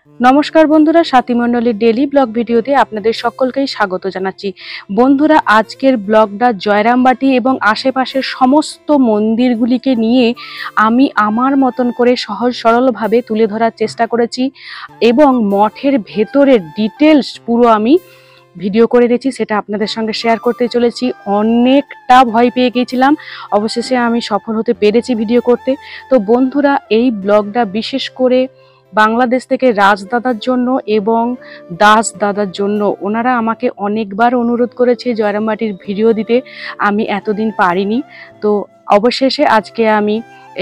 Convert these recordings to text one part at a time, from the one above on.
নমস্কার বন্ধুরা, স্বাতী মণ্ডলের ডেইলি ব্লগ ভিডিওতে আপনাদের সকলকেই স্বাগত জানাচ্ছি। বন্ধুরা, আজকের ব্লগটা জয়রামবাটি এবং আশেপাশের সমস্ত মন্দিরগুলিকে নিয়ে আমি আমার মতন করে সহজ সরলভাবে তুলে ধরার চেষ্টা করেছি এবং মঠের ভেতরের ডিটেলস পুরো আমি ভিডিও করে দিয়েছি, সেটা আপনাদের সঙ্গে শেয়ার করতে চলেছি। অনেকটা ভয় পেয়ে গিয়েছিলাম, অবশেষে আমি সফল হতে পেরেছি ভিডিও করতে। তো বন্ধুরা, এই ব্লগটা বিশেষ করে বাংলাদেশ থেকে রাজদাদার জন্য এবং দাস দাদার জন্য। ওনারা আমাকে অনেকবার অনুরোধ করেছে জয়রামবাটির ভিডিও দিতে, আমি এতদিন পারিনি। তো অবশেষে আজকে আমি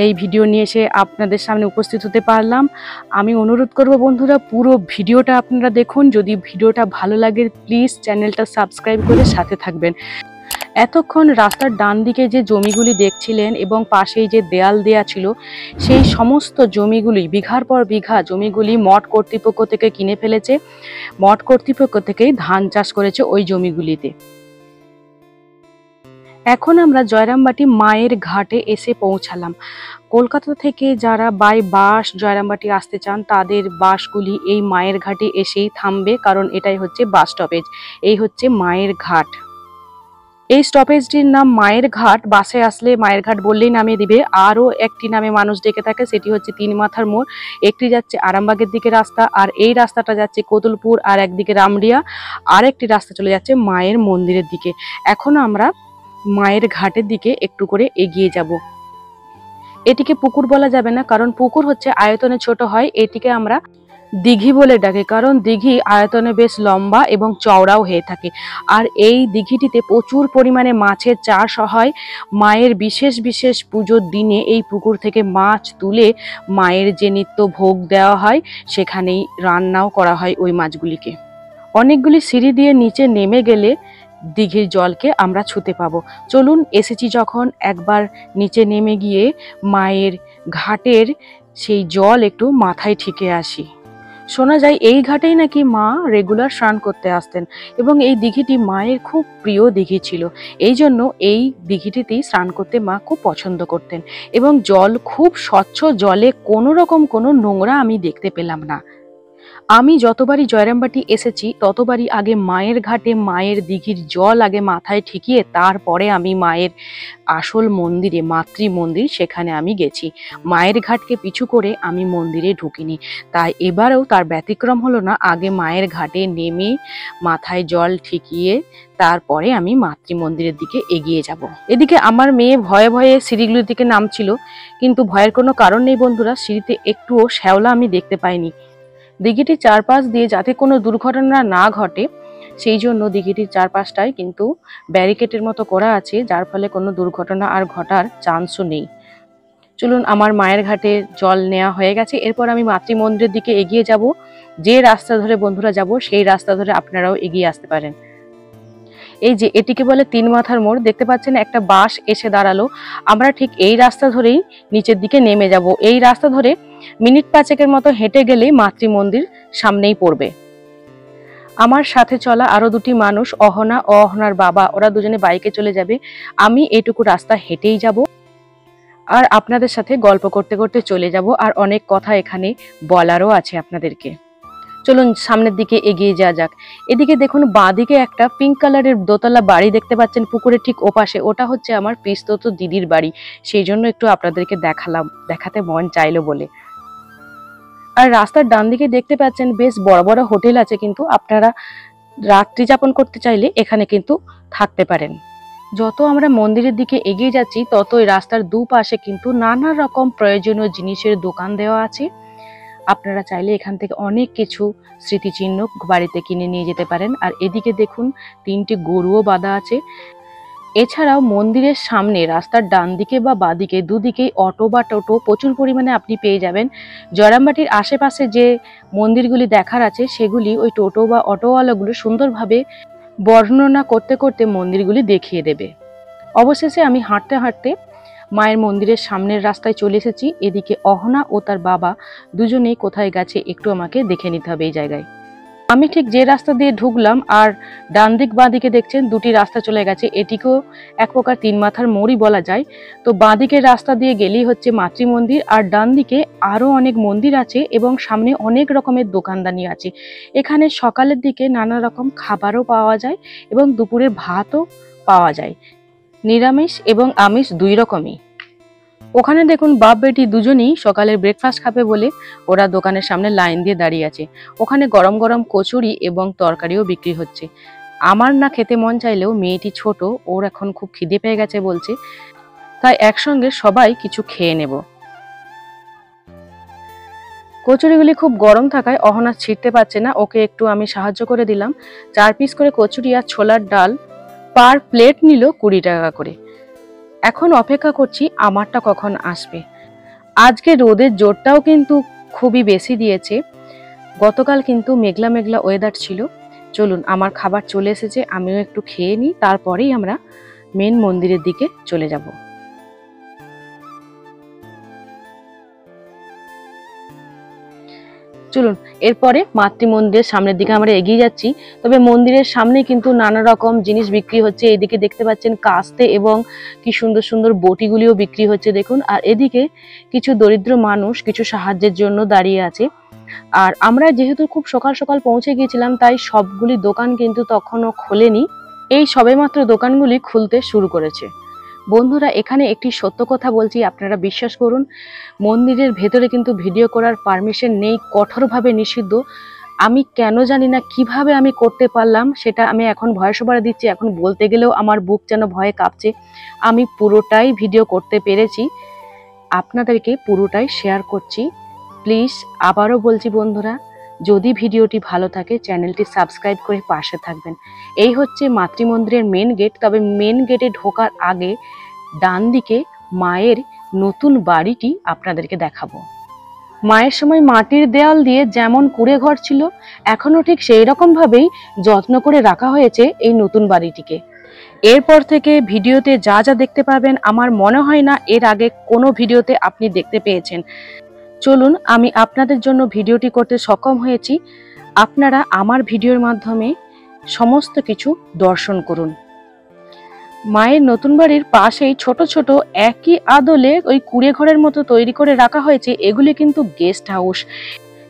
এই ভিডিও নিয়ে এসে আপনাদের সামনে উপস্থিত হতে পারলাম। আমি অনুরোধ করব বন্ধুরা, পুরো ভিডিওটা আপনারা দেখুন। যদি ভিডিওটা ভালো লাগে প্লিজ চ্যানেলটা সাবস্ক্রাইব করে সাথে থাকবেন। এতক্ষণ রাস্তার ডান দিকে যে জমিগুলি দেখছিলেন এবং পাশেই যে দেয়াল দেয়া ছিল, সেই সমস্ত জমিগুলি বিঘার পর বিঘা জমিগুলি মঠ কর্তৃপক্ষ থেকে কিনে ফেলেছে। মঠ কর্তৃপক্ষ থেকেই ধান চাষ করেছে ওই জমিগুলিতে। এখন আমরা জয়রামবাটি মায়ের ঘাটে এসে পৌঁছালাম। কলকাতা থেকে যারা বাই বাস জয়রামবাটি আসতে চান তাদের বাসগুলি এই মায়ের ঘাটে এসেই থামবে, কারণ এটাই হচ্ছে বাস স্টপেজ। এই হচ্ছে মায়ের ঘাট। এই স্টপেজটির নাম মায়ের ঘাট। বাসে আসলে মায়ের ঘাট বললেই নামিয়ে দিবে। আরও একটি নামে মানুষ ডেকে থাকে, সেটি হচ্ছে তিন মাথার মোড়। একটি যাচ্ছে আরামবাগের দিকে রাস্তা, আর এই রাস্তাটা যাচ্ছে কোতুলপুর, আর একদিকে রামড়িয়া, আর একটি রাস্তা চলে যাচ্ছে মায়ের মন্দিরের দিকে। এখন আমরা মায়ের ঘাটের দিকে একটু করে এগিয়ে যাব। এটিকে পুকুর বলা যাবে না, কারণ পুকুর হচ্ছে আয়তনে ছোট হয়। এটিকে আমরা দিঘি বলে ডাকে, কারণ দিঘি আয়তনে বেশ লম্বা এবং চওড়াও হয়ে থাকে। আর এই দিঘিটিতে প্রচুর পরিমাণে মাছের চাষ হয়। মায়ের বিশেষ বিশেষ পুজোর দিনে এই পুকুর থেকে মাছ তুলে মায়ের যে নিত্য ভোগ দেওয়া হয় সেখানেই রান্নাও করা হয় ওই মাছগুলিকে। অনেকগুলি সিঁড়ি দিয়ে নিচে নেমে গেলে দিঘির জলকে আমরা ছুঁতে পাবো। চলুন, এসেছি যখন একবার নিচে নেমে গিয়ে মায়ের ঘাটের সেই জল একটু মাথায় ঠিকে আসি। শোনা যায় এই ঘাটেই নাকি মা রেগুলার স্নান করতে আসতেন এবং এই দিঘিটি মায়ের খুব প্রিয় দিঘি ছিল। এই জন্য এই দিঘিটিতেই স্নান করতে মা খুব পছন্দ করতেন এবং জল খুব স্বচ্ছ, জলে কোনো রকম কোনো নোংরা আমি দেখতে পেলাম না। আমি যতবারই জয়রামবাটি এসেছি ততবারই আগে মায়ের ঘাটে মায়ের দিঘির জল আগে মাথায় ঠেকিয়ে তারপরে আমি মায়ের আসল মন্দিরে, মাতৃ মন্দির, সেখানে আমি গেছি। মায়ের ঘাটকে পিছু করে আমি মন্দিরে ঢুকিনি। তাই এবারেও তার ব্যতিক্রম হলো না। আগে মায়ের ঘাটে নেমে মাথায় জল ঠেকিয়ে তারপরে আমি মাতৃ মন্দিরের দিকে এগিয়ে যাব। এদিকে আমার মেয়ে ভয়ে ভয়ে সিঁড়িগুলির দিকে নামছিল, কিন্তু ভয়ের কোনো কারণ নেই বন্ধুরা। সিঁড়িতে একটুও শ্যাওলা আমি দেখতে পাইনি। দিঘিটির চারপাশ দিয়ে যাতে কোনো দুর্ঘটনা না ঘটে সেই জন্য দিঘিটির চারপাশটায় কিন্তু ব্যারিকেডের মতো করা আছে, যার ফলে কোনো দুর্ঘটনা আর ঘটার চান্সও নেই। চলুন, আমার মায়ের ঘাটে জল নেওয়া হয়ে গেছে। এরপর আমি মাতৃ মন্দিরের দিকে এগিয়ে যাব। যে রাস্তা ধরে বন্ধুরা যাব সেই রাস্তা ধরে আপনারাও এগিয়ে আসতে পারেন। এই যে এটিকে বলে তিন মাথার মোড়, দেখতে পাচ্ছেন একটা বাস এসে দাঁড়ালো। আমরা ঠিক এই রাস্তা ধরেই নিচের দিকে নেমে যাব। এই রাস্তা ধরে মিনিট পাঁচেকের মতো হেঁটে গেলেই মাতৃ মন্দির সামনেই পড়বে। আমার সাথে চলা আরো দুটি মানুষ, অহনা ও অহনার বাবা, ওরা দুজনে বাইকে চলে যাবে। আমি এটুকু রাস্তা হেঁটেই যাব আর আপনাদের সাথে গল্প করতে করতে চলে যাব। আর অনেক কথা এখানে বলারও আছে আপনাদেরকে। চলুন সামনের দিকে এগিয়ে যাওয়া যাক। এদিকে দেখুন, বাঁদিকে একটা পিঙ্ক কালারের দোতলা বাড়ি দেখতে পাচ্ছেন পুকুরের ঠিক ওপাশে। ওটা হচ্ছে আমার পিস্তত দিদির বাড়ি, সেই জন্য একটু আপনাদেরকে দেখাতে মন চাইলো বলে। আর রাস্তার ডান দিকে দেখতে পাচ্ছেন বেশ বড় বড় হোটেল আছে, কিন্তু আপনারা রাত্রি যাপন করতে চাইলে এখানে কিন্তু থাকতে পারেন। যত আমরা মন্দিরের দিকে এগিয়ে যাচ্ছি ততই রাস্তার দুপাশে কিন্তু নানা রকম প্রয়োজনীয় জিনিসের দোকান দেওয়া আছে। আপনারা চাইলে এখান থেকে অনেক কিছু স্মৃতিচিহ্ন বাড়িতে কিনে নিয়ে যেতে পারেন। আর এদিকে দেখুন, তিনটি গরুও বাঁধা আছে। এছাড়াও মন্দিরের সামনে রাস্তার ডান দিকে বা বাঁদিকে দুদিকেই অটো বা টোটো প্রচুর পরিমাণে আপনি পেয়ে যাবেন। জয়রামবাটির আশেপাশে যে মন্দিরগুলি দেখার আছে সেগুলি ওই টোটো বা অটোওয়ালাগুলো সুন্দরভাবে বর্ণনা করতে করতে মন্দিরগুলি দেখিয়ে দেবে। অবশেষে আমি হাঁটতে হাঁটতে মায়ের মন্দিরের সামনের রাস্তায় চলে এসেছি। এদিকে অহনা ও তার বাবা দুজনেই কোথায় গেছে একটু আমাকে দেখে নিতে হবে এই জায়গায়। আমি ঠিক যে রাস্তা দিয়ে ঢুকলাম আর ডান দিক বাঁ দিকে দেখছেন দুটি রাস্তা চলে গেছে, এটিকেও এক প্রকার তিন মাথার মোড়ই বলা যায়। তো বাঁ দিকের রাস্তা দিয়ে গেলেই হচ্ছে মাতৃ মন্দির, আর ডান দিকে আরো অনেক মন্দির আছে এবং সামনে অনেক রকমের দোকানদানি আছে। এখানে সকালের দিকে নানা রকম খাবারও পাওয়া যায় এবং দুপুরের ভাতও পাওয়া যায়, নিরামিষ এবং আমিষ দুই রকমই। ওখানে দেখুন বাপ বেটি দুজনেই সকালের ব্রেকফাস্ট খাবে বলে ওরা দোকানের সামনে লাইন দিয়ে দাঁড়িয়ে আছে। ওখানে গরম গরম কচুরি এবং তরকারিও বিক্রি হচ্ছে। আমার না খেতে মন চাইলেও মেয়েটি ছোট, ওর এখন খুব খিদে পেয়ে গেছে বলছে, তাই একসঙ্গে সবাই কিছু খেয়ে নেব। কচুরিগুলি খুব গরম থাকায় অহনা ছিঁড়তে পারছে না, ওকে একটু আমি সাহায্য করে দিলাম। 4 পিস করে কচুরি আর ছোলার ডাল পার প্লেট নিল 20 টাকা করে। এখন অপেক্ষা করছি আমারটা কখন আসবে। আজকে রোদের জোরটাও কিন্তু খুবই বেশি দিয়েছে, গতকাল কিন্তু মেঘলা মেঘলা ওয়েদার ছিল। চলুন আমার খাবার চলে এসেছে, আমিও একটু খেয়ে নিই, তারপরেই আমরা মেন মন্দিরের দিকে চলে যাব। চলুন এরপরে মাতৃ মন্দিরের সামনের দিকে আমরা এগিয়ে যাচ্ছি। তবে মন্দিরের সামনে কিন্তু নানা রকম জিনিস বিক্রি হচ্ছে। এদিকে দেখতে পাচ্ছেন কাস্তে এবং কি সুন্দর সুন্দর বটিগুলিও বিক্রি হচ্ছে দেখুন। আর এদিকে কিছু দরিদ্র মানুষ কিছু সাহায্যের জন্য দাঁড়িয়ে আছে। আর আমরা যেহেতু খুব সকাল সকাল পৌঁছে গিয়েছিলাম তাই সবগুলি দোকান কিন্তু তখনও খোলেনি, এই সবেমাত্র দোকানগুলি খুলতে শুরু করেছে। বন্ধুরা এখানে একটি সত্য কথা বলছি, আপনারা বিশ্বাস করুন, মন্দিরের ভেতরে কিন্তু ভিডিও করার পারমিশন নেই, কঠোরভাবে নিষিদ্ধ। আমি কেন জানি না কিভাবে আমি করতে পারলাম, সেটা আমি এখন ভয়েস ওভার দিচ্ছি, এখন বলতে গেলেও আমার বুক যেন ভয়ে কাঁপছে। আমি পুরোটাই ভিডিও করতে পেরেছি, আপনাদেরকে পুরোটাই শেয়ার করছি। প্লিজ আবারও বলছি বন্ধুরা, যদি ভিডিওটি ভালো থাকে চ্যানেলটি সাবস্ক্রাইব করে পাশে থাকবেন। এই হচ্ছে মাতৃমন্দিরের মেন গেট। তবে মেন গেটে ঢোকার আগে ডান দিকে মায়ের নতুন বাড়িটি আপনাদেরকে দেখাবো। মায়ের সময় মাটির দেয়াল দিয়ে যেমন কুঁড়ে ঘর ছিল, এখনো ঠিক সেই রকম ভাবেই যত্ন করে রাখা হয়েছে এই নতুন বাড়িটিকে। এরপর থেকে ভিডিওতে যা যা দেখতে পাবেন আমার মনে হয় না এর আগে কোনো ভিডিওতে আপনি দেখতে পেয়েছেন। চলুন আমি আপনাদের জন্য ভিডিওটি করতে সক্ষম হয়েছি, আপনারা আমার ভিডিওর মাধ্যমে সমস্ত কিছু দর্শন করুন। মায়ের নতুন বাড়ির পাশেই ছোট ছোট একই আদলে ওই কুঁড়ে ঘরের মতো তৈরি করে রাখা হয়েছে, এগুলি কিন্তু গেস্ট হাউস।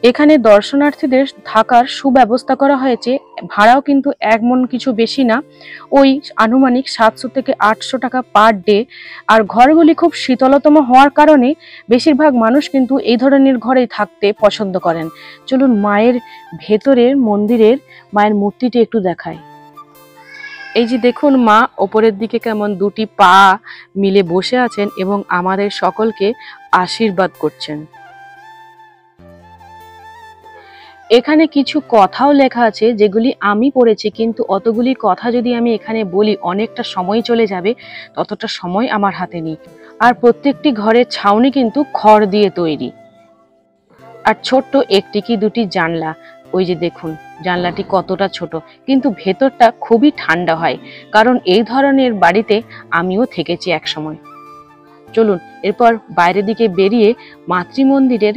এখানে দর্শনার্থীদের থাকার সুব্যবস্থা করা হয়েছে, ভাড়াও কিন্তু এমন কিছু বেশি না, ওই আনুমানিক 700 থেকে 800 টাকা পার ডে। আর ঘরগুলি খুব শীতলতম হওয়ার কারণে বেশিরভাগ মানুষ কিন্তু এই ধরনের ঘরেই থাকতে পছন্দ করেন। চলুন মায়ের ভেতরের মন্দিরের মায়ের মূর্তিটি একটু দেখায়। এই যে দেখুন মা ওপরের দিকে কেমন দুটি পা মিলে বসে আছেন এবং আমাদের সকলকে আশীর্বাদ করছেন। এখানে কিছু কথাও লেখা আছে যেগুলি আমি পড়েছি, কিন্তু অতগুলি কথা যদি আমি এখানে বলি অনেকটা সময় চলে যাবে, ততটা সময় আমার হাতে নেই। আর প্রত্যেকটি ঘরের ছাউনি কিন্তু খড় দিয়ে তৈরি। আর ছোট্ট একটি কি দুটি জানলা, ওই যে দেখুন জানলাটি কতটা ছোট, কিন্তু ভেতরটা খুবই ঠান্ডা হয়, কারণ এই ধরনের বাড়িতে আমিও থেকেছি এক সময়। চলুন এরপর বাইরের দিকে বেরিয়ে মাতৃমন্দিরের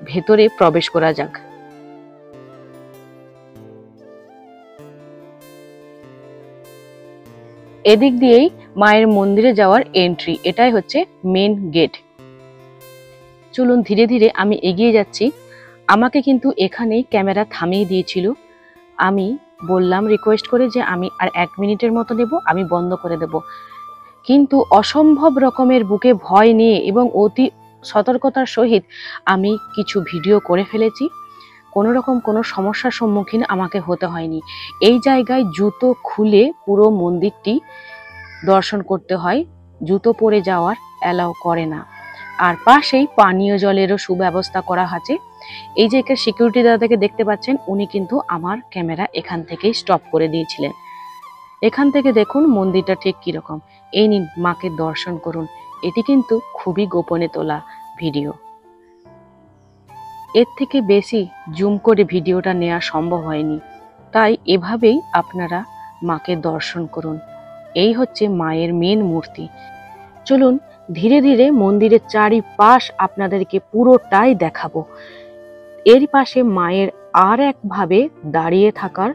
ভেতরে প্রবেশ করা যাক। এদিক দিয়েই মায়ের মন্দিরে যাওয়ার এন্ট্রি, এটাই হচ্ছে মেন গেট। চলুন ধীরে ধীরে আমি এগিয়ে যাচ্ছি। আমাকে কিন্তু এখানেই ক্যামেরা থামিয়ে দিয়েছিল, আমি বললাম রিকোয়েস্ট করে যে আমি আর 1 মিনিটের মতো নেব, আমি বন্ধ করে দেব। কিন্তু অসম্ভব রকমের বুকে ভয় নিয়ে এবং অতি সতর্কতার সহিত আমি কিছু ভিডিও করে ফেলেছি। কোনো রকম কোনো সমস্যার সম্মুখীন আমাকে হতে হয়নি। এই জায়গায় জুতো খুলে পুরো মন্দিরটি দর্শন করতে হয়, জুতো পরে যাওয়ার অ্যালাউ করে না। আর পাশেই পানীয় জলেরও সুব্যবস্থা করা আছে। এই যে সিকিউরিটি দাদাকে দেখতে পাচ্ছেন, উনি কিন্তু আমার ক্যামেরা এখান থেকেই স্টপ করে দিয়েছিলেন। এখান থেকে দেখুন মন্দিরটা ঠিক কিরকম। এই নিন মাকে দর্শন করুন। এটি কিন্তু খুবই গোপনে তোলা ভিডিও, এর থেকে বেশি জুম করে ভিডিওটা নেওয়া সম্ভব হয়নি, তাই এভাবেই আপনারা মাকে দর্শন করুন। এই হচ্ছে মায়ের মেন মূর্তি। চলুন ধীরে ধীরে মন্দিরের চারিপাশ আপনাদেরকে পুরোটাই দেখাবো। এর পাশে মায়ের আর একভাবে দাঁড়িয়ে থাকার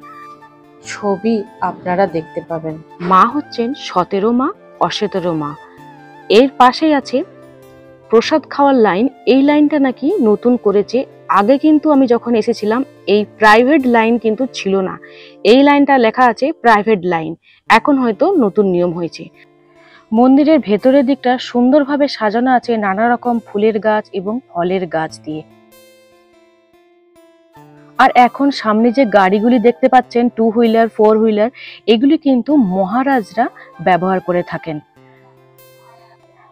ছবি আপনারা দেখতে পাবেন। মা হচ্ছেন 17 মা, অ17 মা। এর পাশেই আছে প্রসাদ খাওয়ার লাইন। এই লাইনটা নাকি নতুন করেছে। আগে কিন্তু আমি যখন এসেছিলাম এই প্রাইভেট লাইন কিন্তু ছিল না। এই লাইনটা লেখা আছে প্রাইভেট লাইন, এখন হয়তো নতুন নিয়ম হয়েছে। মন্দিরের ভেতরের দিকটা সুন্দরভাবে সাজানো আছে নানা রকম ফুলের গাছ এবং ফলের গাছ দিয়ে। আর এখন সামনে যে গাড়িগুলি দেখতে পাচ্ছেন, 2 হুইলার 4 হুইলার, এগুলি কিন্তু মহারাজরা ব্যবহার করে থাকেন।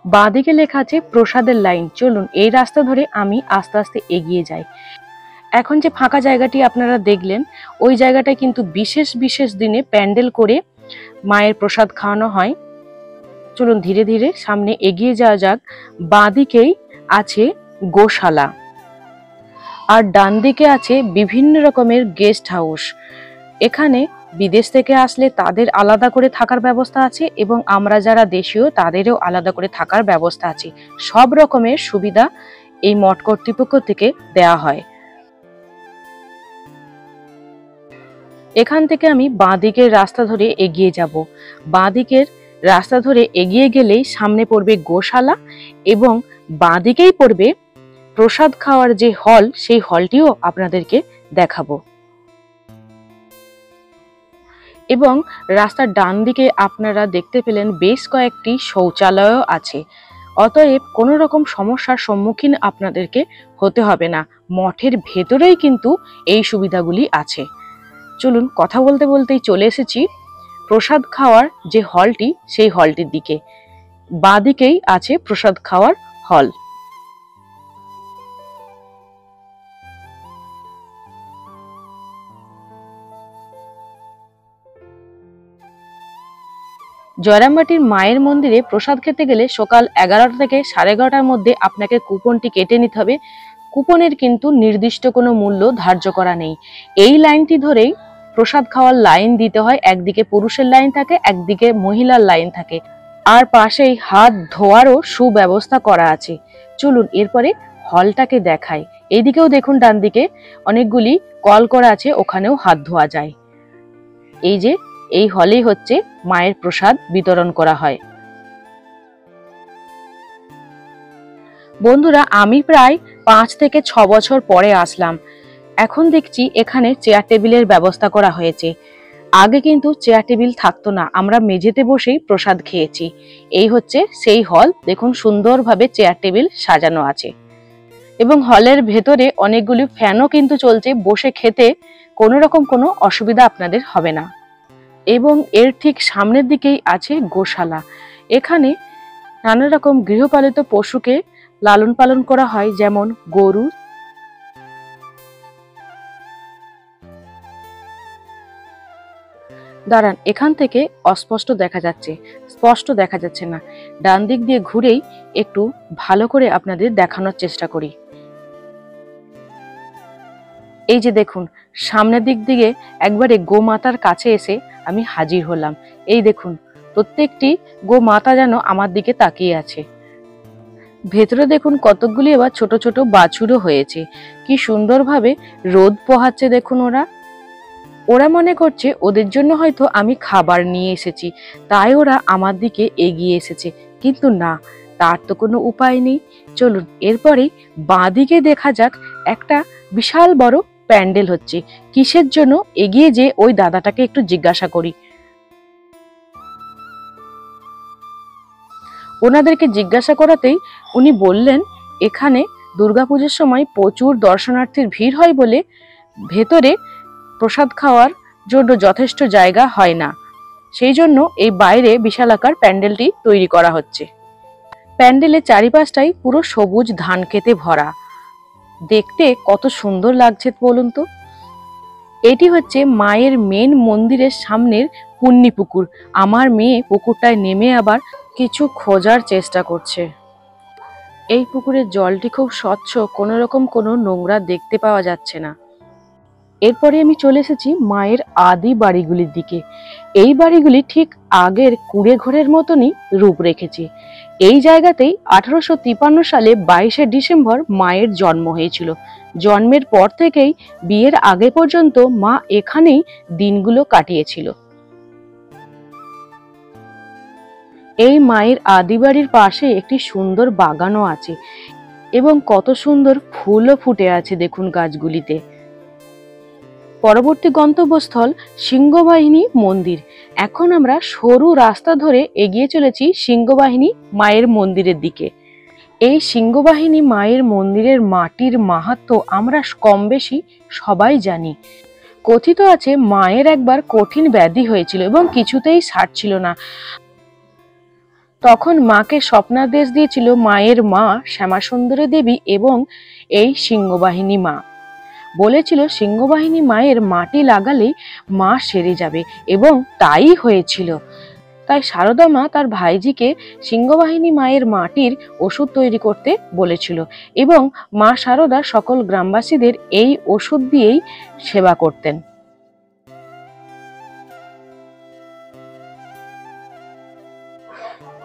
বাঁদিকে লেখা আছে প্রসাদের লাইন। চলুন এই রাস্তা ধরে আমি আস্তে আস্তে এগিয়ে যাই। এখন যে ফাঁকা জায়গাটি আপনারা দেখলেন, ওই জায়গাটায় কিন্তু বিশেষ বিশেষ দিনে প্যান্ডেল করে মায়ের প্রসাদ খাওয়ানো হয়। চলুন ধীরে ধীরে সামনে এগিয়ে যাওয়া যাক। বাঁদিকেই আছে গোশালা, আর ডান দিকে আছে বিভিন্ন রকমের গেস্ট হাউস। এখানে বিদেশ থেকে আসলে তাদের আলাদা করে থাকার ব্যবস্থা আছে এবং আমরা যারা দেশীয় তাদেরও আলাদা করে থাকার ব্যবস্থা আছে। সব রকমের সুবিধা এই মঠ কর্তৃপক্ষ থেকে দেয়া হয়। এখান থেকে আমি বাঁদিকের রাস্তা ধরে এগিয়ে যাব। বাঁদিকের রাস্তা ধরে এগিয়ে গেলেই সামনে পড়বে গোশালা এবং বাঁদিকেই পড়বে প্রসাদ খাওয়ার যে হল, সেই হলটিও আপনাদেরকে দেখাবো। এবং রাস্তার ডান দিকে আপনারা দেখতে পেলেন বেশ কয়েকটি শৌচালয়ও আছে। অতএব কোনো রকম সমস্যার সম্মুখীন আপনাদেরকে হতে হবে না। মঠের ভেতরেই কিন্তু এই সুবিধাগুলি আছে। চলুন কথা বলতে বলতেই চলে এসেছি প্রসাদ খাওয়ার যে হলটি, সেই হলটির দিকে। বাঁদিকেই আছে প্রসাদ খাওয়ার হল। জয়রামবাটির মায়ের মন্দিরে প্রসাদ খেতে গেলে সকাল 11টা থেকে 11:30টার মধ্যে আপনাকে কুপনটি কেটে নিতে হবে। কুপনের কিন্তু নির্দিষ্ট কোনো মূল্য ধার্য করা নেই। এই লাইনটি ধরেই প্রসাদ খাওয়ার লাইন দিতে হয়। একদিকে পুরুষের লাইন থাকে, একদিকে মহিলার লাইন থাকে, আর পাশেই হাত ধোয়ারও সুব্যবস্থা করা আছে। চলুন এরপরে হলটাকে দেখাই। এইদিকেও দেখুন ডান দিকে অনেকগুলি কল করা আছে, ওখানেও হাত ধোয়া যায়। এই যে এই হলেই হচ্ছে মায়ের প্রসাদ বিতরণ করা হয়। বন্ধুরা, আমি প্রায় 5 থেকে 6 বছর পরে আসলাম। এখন দেখছি এখানে চেয়ার টেবিলের ব্যবস্থা করা হয়েছে। আগে কিন্তু চেয়ার টেবিল থাকতো না, আমরা মেঝেতে বসেই প্রসাদ খেয়েছি। এই হচ্ছে সেই হল। দেখুন সুন্দরভাবে চেয়ার টেবিল সাজানো আছে এবং হলের ভেতরে অনেকগুলি ফ্যানও কিন্তু চলছে। বসে খেতে কোনো রকম কোনো অসুবিধা আপনাদের হবে না। এবং এর ঠিক সামনের দিকেই আছে গোশালা। এখানে নানা রকম গৃহপালিত পশুকে লালন পালন করা হয়, যেমন গরু। দাঁড়ান, এখান থেকে অস্পষ্ট দেখা যাচ্ছে, স্পষ্ট দেখা যাচ্ছে না। ডান দিক দিয়ে ঘুরেই একটু ভালো করে আপনাদের দেখানোর চেষ্টা করি। এই যে দেখুন সামনের দিক দিয়ে একবারে গোমাতার কাছে এসে আমি হাজির হলাম। এই দেখুন প্রত্যেকটি গোমাতা যেন আমার দিকে তাকিয়ে আছে। ভেতরে দেখুন কতকগুলি এবার ছোট ছোট বাছুরও হয়েছে। কি সুন্দরভাবে রোদ পোহাচ্ছে দেখুন। ওরা মনে করছে ওদের জন্য হয়তো আমি খাবার নিয়ে এসেছি, তাই ওরা আমার দিকে এগিয়ে এসেছে। কিন্তু না, তার তো কোনো উপায় নেই। চলুন এরপরে বাঁদিকে দেখা যাক একটা বিশাল বড় প্যান্ডেল হচ্ছে। কিসের জন্য এগিয়ে যে ওই দাদাটাকে একটু জিজ্ঞাসা করি। ওনাদেরকে জিজ্ঞাসা করাতেই উনি বললেন এখানে দুর্গাপুজোর সময় প্রচুর দর্শনার্থীর ভিড় হয় বলে ভেতরে প্রসাদ খাওয়ার জন্য যথেষ্ট জায়গা হয় না, সেই জন্য এই বাইরে বিশালাকার প্যান্ডেলটি তৈরি করা হচ্ছে। প্যান্ডেলের চারিপাশটাই পুরো সবুজ ধান খেতে ভরা। দেখতে কত সুন্দর লাগছে বলুন তো। এটি হচ্ছে মায়ের মেন মন্দিরের সামনের পুণ্যি পুকুর। আমার মেয়ে পুকুরটায় নেমে আবার কিছু খোঁজার চেষ্টা করছে। এই পুকুরের জলটি খুব স্বচ্ছ, কোনো রকম কোনো নোংরা দেখতে পাওয়া যাচ্ছে না। এরপরে আমি চলে এসেছি মায়ের আদি বাড়িগুলির দিকে। এই বাড়িগুলি ঠিক আগের কুঁড়ে ঘরের মতনই রূপ রেখেছে। এই জায়গাতেই 1853 সালে 22শে ডিসেম্বর মায়ের জন্ম হয়েছিল। জন্মের পর থেকেই বিয়ের আগে পর্যন্ত মা এখানেই দিনগুলো কাটিয়েছিল। এই মায়ের আদি বাড়ির পাশে একটি সুন্দর বাগানও আছে এবং কত সুন্দর ফুলও ফুটে আছে দেখুন গাছগুলিতে। পরবর্তী গন্তব্যস্থল সিংহবাহিনী মন্দির। এখন আমরা সরু রাস্তা ধরে এগিয়ে চলেছি সিংহবাহিনী মায়ের মন্দিরের দিকে। এই সিংহবাহিনী মায়ের মন্দিরের মাটির মাহাত্ম্য আমরা কম বেশি সবাই জানি। কথিত আছে মায়ের একবার কঠিন ব্যাধি হয়েছিল এবং কিছুতেই সারছিল না। তখন মাকে স্বপ্নাদেশ দিয়েছিল মায়ের মা শ্যামাসুন্দরী দেবী এবং এই সিংহবাহিনী মা। বলেছিল সিংহবাহিনী মায়ের মাটি লাগালেই মা সেরে যাবে এবং তাই হয়েছিল। তাই সারদা মা তার ভাইজিকে সিংহবাহিনী মায়ের মাটির ওষুধ তৈরি করতে বলেছিল এবং মা সারদা সকল গ্রামবাসীদের এই ওষুধ দিয়েই সেবা করতেন।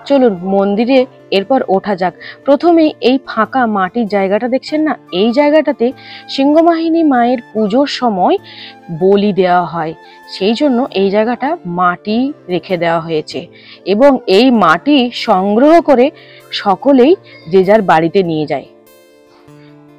চলুন মন্দিরে এরপর ওঠা যাক। প্রথমে এই ফাঁকা মাটির জায়গাটা দেখছেন না, এই জায়গাটাতে সিংহবাহিনী মায়ের পুজোর সময় বলি দেওয়া হয়, সেই জন্য এই জায়গাটা মাটি রেখে দেওয়া হয়েছে এবং এই মাটি সংগ্রহ করে সকলেই যে যার বাড়িতে নিয়ে যায়।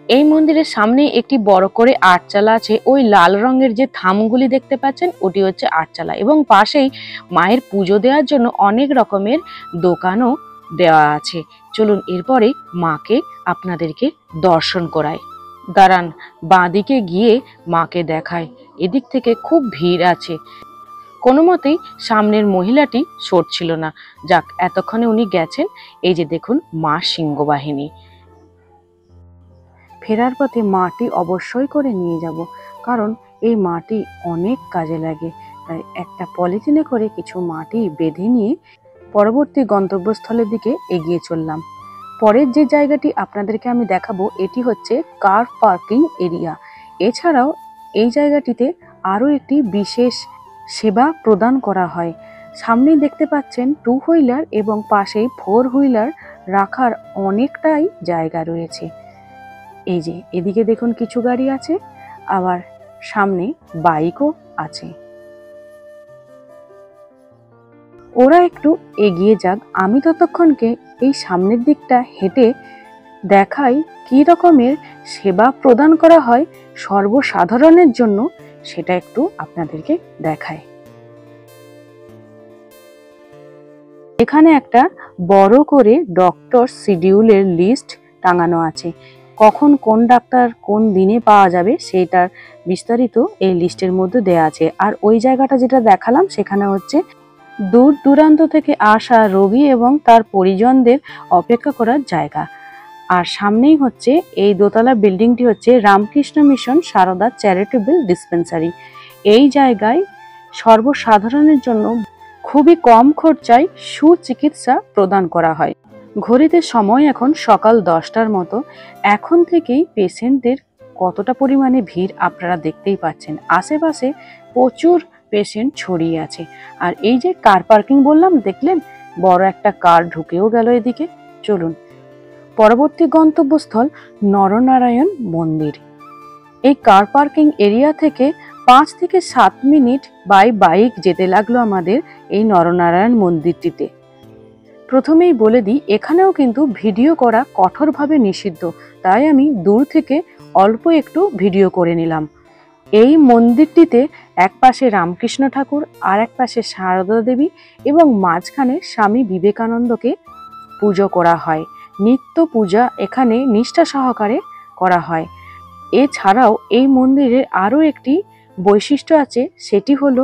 এই মন্দিরের সামনে একটি বড় করে আটচালা আছে। ওই লাল রঙের যে থামগুলি দেখতে পাচ্ছেন ওটি হচ্ছে আটচালা এবং পাশেই মায়ের পুজো দেওয়ার জন্য অনেক রকমের দোকানও দেওয়া আছে। চলুন এরপরে মাকে আপনাদেরকে দর্শন করাই। দাঁড়ান, বাঁদিকে গিয়ে মাকে দেখায়। এদিক থেকে খুব ভিড় আছে, কোনো মতেই সামনের মহিলাটি সরছিল না। যাক, এতক্ষণে উনি গেছেন। এই যে দেখুন মা সিংহবাহিনী। ফেরার পথে মাটি অবশ্যই করে নিয়ে যাব, কারণ এই মাটি অনেক কাজে লাগে। তাই একটা পলিথিনে করে কিছু মাটি বেঁধে নিয়ে পরবর্তী গন্তব্যস্থলের দিকে এগিয়ে চললাম। পরের যে জায়গাটি আপনাদেরকে আমি দেখাবো এটি হচ্ছে কার পার্কিং এরিয়া। এছাড়াও এই জায়গাটিতে আরও একটি বিশেষ সেবা প্রদান করা হয়। সামনেই দেখতে পাচ্ছেন 2 হুইলার এবং পাশেই 4 হুইলার রাখার অনেকটাই জায়গা রয়েছে। এই যে এদিকে দেখুন কিছু গাড়ি আছে, আবার সামনে বাইকও আছে। ওরা একটু এগিয়ে যাক, আমি ততক্ষণকে এই সামনের দিকটা হেঁটে দেখাই কি রকমের সেবা প্রদান করা হয় সর্বসাধারণের জন্য, সেটা একটু আপনাদেরকে দেখাই। এখানে একটা বড় করে ডক্টর শিডিউলের লিস্ট টাঙানো আছে। কখন কোন ডাক্তার কোন দিনে পাওয়া যাবে সেটার বিস্তারিত এই লিস্টের মধ্যে দেয়া আছে। আর ওই জায়গাটা যেটা দেখালাম সেখানে হচ্ছে দূর দূরান্ত থেকে আসা রোগী এবং তার পরিজনদের অপেক্ষা করার জায়গা। আর সামনেই হচ্ছে এই দোতলা বিল্ডিংটি হচ্ছে রামকৃষ্ণ মিশন সারদা চ্যারিটেবল ডিসপেন্সারি। এই জায়গায় সর্বসাধারণের জন্য খুবই কম খরচায় সুচিকিৎসা প্রদান করা হয়। ঘড়িতে সময় এখন সকাল 10টার মতো। এখন থেকেই পেশেন্টদের কতটা পরিমাণে ভিড় আপনারা দেখতেই পাচ্ছেন। আশেপাশে প্রচুর পেশেন্ট ছড়িয়ে আছে। আর এই যে কার পার্কিং বললাম, দেখলেন বড় একটা কার ঢুকেও গেল এদিকে। চলুন পরবর্তী গন্তব্যস্থল নরনারায়ণ মন্দির। এই কার পার্কিং এরিয়া থেকে 5 থেকে 7 মিনিট বাই বাইক যেতে লাগলো আমাদের এই নরনারায়ণ মন্দিরটিতে। প্রথমেই বলে দিই, এখানেও কিন্তু ভিডিও করা কঠোরভাবে নিষিদ্ধ, তাই আমি দূর থেকে অল্প একটু ভিডিও করে নিলাম। এই মন্দিরটিতে এক পাশে রামকৃষ্ণ ঠাকুর, আর এক পাশে সারদা দেবী এবং মাঝখানে স্বামী বিবেকানন্দকে পুজো করা হয়। নিত্য পূজা এখানে নিষ্ঠা সহকারে করা হয়। এছাড়াও এই মন্দিরের আরও একটি বৈশিষ্ট্য আছে, সেটি হলো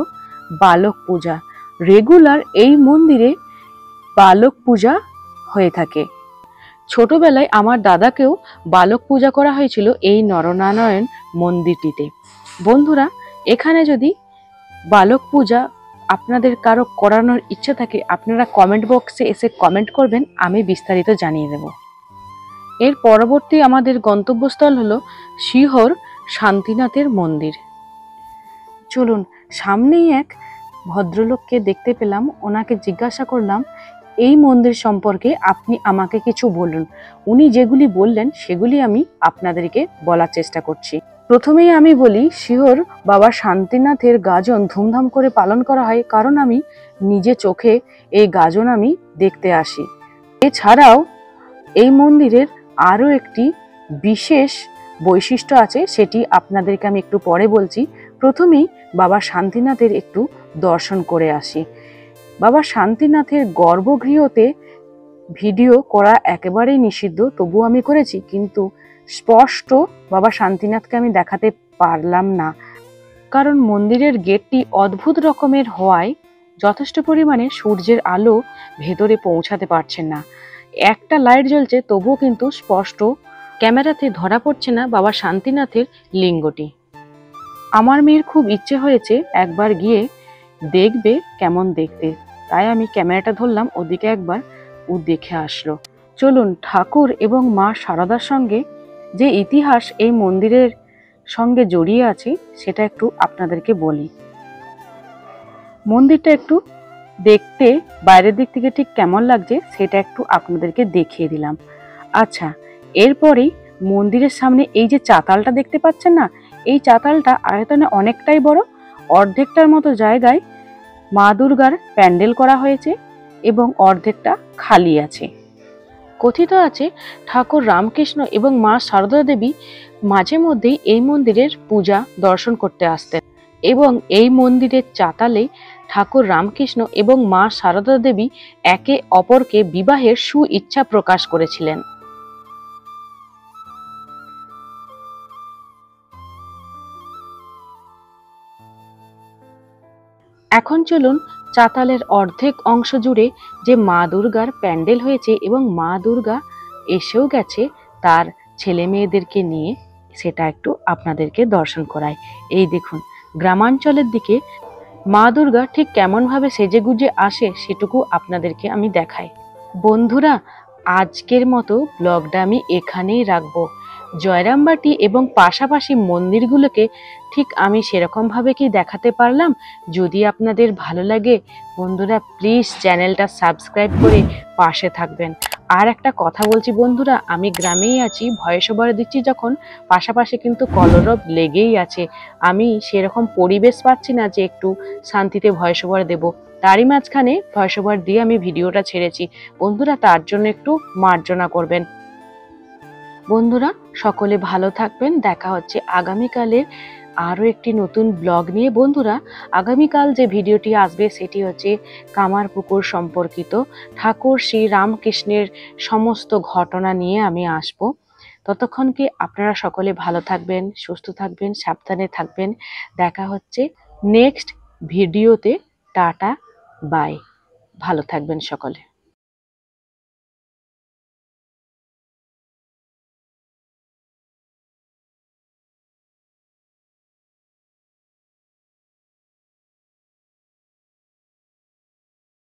বালক পূজা। রেগুলার এই মন্দিরে বালক পূজা হয়ে থাকে। ছোটবেলায় আমার দাদাকেও বালক পূজা করা হয়েছিল এই নরনারায়ণ মন্দিরটিতে। বন্ধুরা, এখানে যদি বালক পূজা আপনাদের কারো করানোর ইচ্ছা থাকে আপনারা কমেন্ট বক্সে এসে কমেন্ট করবেন, আমি বিস্তারিত জানিয়ে দেব। এর পরবর্তী আমাদের গন্তব্যস্থল হলো শিহর শান্তিনাথের মন্দির। চলুন, সামনেই এক ভদ্রলোককে দেখতে পেলাম। ওনাকে জিজ্ঞাসা করলাম, এই মন্দির সম্পর্কে আপনি আমাকে কিছু বলুন। উনি যেগুলি বললেন সেগুলি আমি আপনাদেরকে বলার চেষ্টা করছি। প্রথমেই আমি বলি, শিওর বাবা শান্তিনাথের গাজন ধুমধাম করে পালন করা হয়, কারণ আমি নিজে চোখে এই গাজন আমি দেখতে আসি। এছাড়াও এই মন্দিরের আরও একটি বিশেষ বৈশিষ্ট্য আছে, সেটি আপনাদেরকে আমি একটু পরে বলছি। প্রথমেই বাবা শান্তিনাথের একটু দর্শন করে আসি। বাবা শান্তিনাথের গর্ভগৃহতে ভিডিও করা একেবারেই নিষিদ্ধ, তবু আমি করেছি, কিন্তু স্পষ্ট বাবা শান্তিনাথকে আমি দেখাতে পারলাম না, কারণ মন্দিরের গেটটি অদ্ভুত রকমের হওয়ায় যথেষ্ট পরিমাণে সূর্যের আলো ভেতরে পৌঁছাতে পারছে না। একটা লাইট জ্বলছে, তবুও কিন্তু স্পষ্ট ক্যামেরাতে ধরা পড়ছে না বাবা শান্তিনাথের লিঙ্গটি। আমার মেয়ের খুব ইচ্ছে হয়েছে একবার গিয়ে দেখবে কেমন দেখতে, তাই আমি ক্যামেরাটা ধরলাম, ওদিকে একবার ও দেখে আসলো। চলুন, ঠাকুর এবং মা শারদার সঙ্গে যে ইতিহাস এই মন্দিরের সঙ্গে জড়িয়ে আছে সেটা একটু আপনাদেরকে বলি। মন্দিরটা একটু দেখতে বাইরের দিক থেকে ঠিক কেমন লাগছে সেটা একটু আপনাদেরকে দেখিয়ে দিলাম। আচ্ছা, এরপরেই মন্দিরের সামনে এই যে চাতালটা দেখতে পাচ্ছেন না, এই চাতালটা আয়তনে অনেকটাই বড়। অর্ধেকটার মতো জায়গায় মা দুর্গার প্যান্ডেল করা হয়েছে এবং অর্ধেকটা খালি আছে। কথিত আছে ঠাকুর রামকৃষ্ণ এবং মা সারদা দেবী মাঝে মধ্যেই এই মন্দিরের পূজা দর্শন করতে আসতেন, এবং এই মন্দিরের চাতালে ঠাকুর রামকৃষ্ণ এবং মা সারদা দেবী একে অপরকে বিবাহের সুইচ্ছা প্রকাশ করেছিলেন। এখন চলুন, চাতালের অর্ধেক অংশ জুড়ে যে মা দুর্গার প্যান্ডেল হয়েছে এবং মা দুর্গা এসেও গেছে তার ছেলে মেয়েদেরকে নিয়ে, সেটা একটু আপনাদেরকে দর্শন করায়। এই দেখুন, গ্রামাঞ্চলের দিকে মা দুর্গা ঠিক কেমনভাবে সেজেগুজে আসে সেটুকু আপনাদেরকে আমি দেখাই। বন্ধুরা, আজকের মতো ব্লগটা আমি এখানেই রাখবো। জয়রামবাটি এবং পাশাপাশি মন্দিরগুলোকে ঠিক আমি সেরকমভাবে কি দেখাতে পারলাম? যদি আপনাদের ভালো লাগে বন্ধুরা, প্লিজ চ্যানেলটা সাবস্ক্রাইব করে পাশে থাকবেন। আর একটা কথা বলছি বন্ধুরা, আমি গ্রামেই আছি, ভয়েস ওভার দিচ্ছি যখন, পাশাপাশি কিন্তু কলরব লেগেই আছে। আমি সেরকম পরিবেশ পাচ্ছি না যে একটু শান্তিতে ভয়েস ওভার দেবো, তারই মাঝখানে ভয়েস ওভার দিয়ে আমি ভিডিওটা ছেড়েছি। বন্ধুরা, তার জন্য একটু মার্জনা করবেন। বন্ধুরা, সকলে ভালো থাকবেন। দেখা হচ্ছে আগামীকালের আরও একটি নতুন ব্লগ নিয়ে। বন্ধুরা, আগামীকাল যে ভিডিওটি আসবে সেটি হচ্ছে কামারপুকুর সম্পর্কিত ঠাকুর শ্রী রামকৃষ্ণের সমস্ত ঘটনা নিয়ে আমি আসব। ততক্ষণকে আপনারা সকলে ভালো থাকবেন, সুস্থ থাকবেন, সাবধানে থাকবেন। দেখা হচ্ছে নেক্সট ভিডিওতে। টাটা, বাই, ভালো থাকবেন সকলে।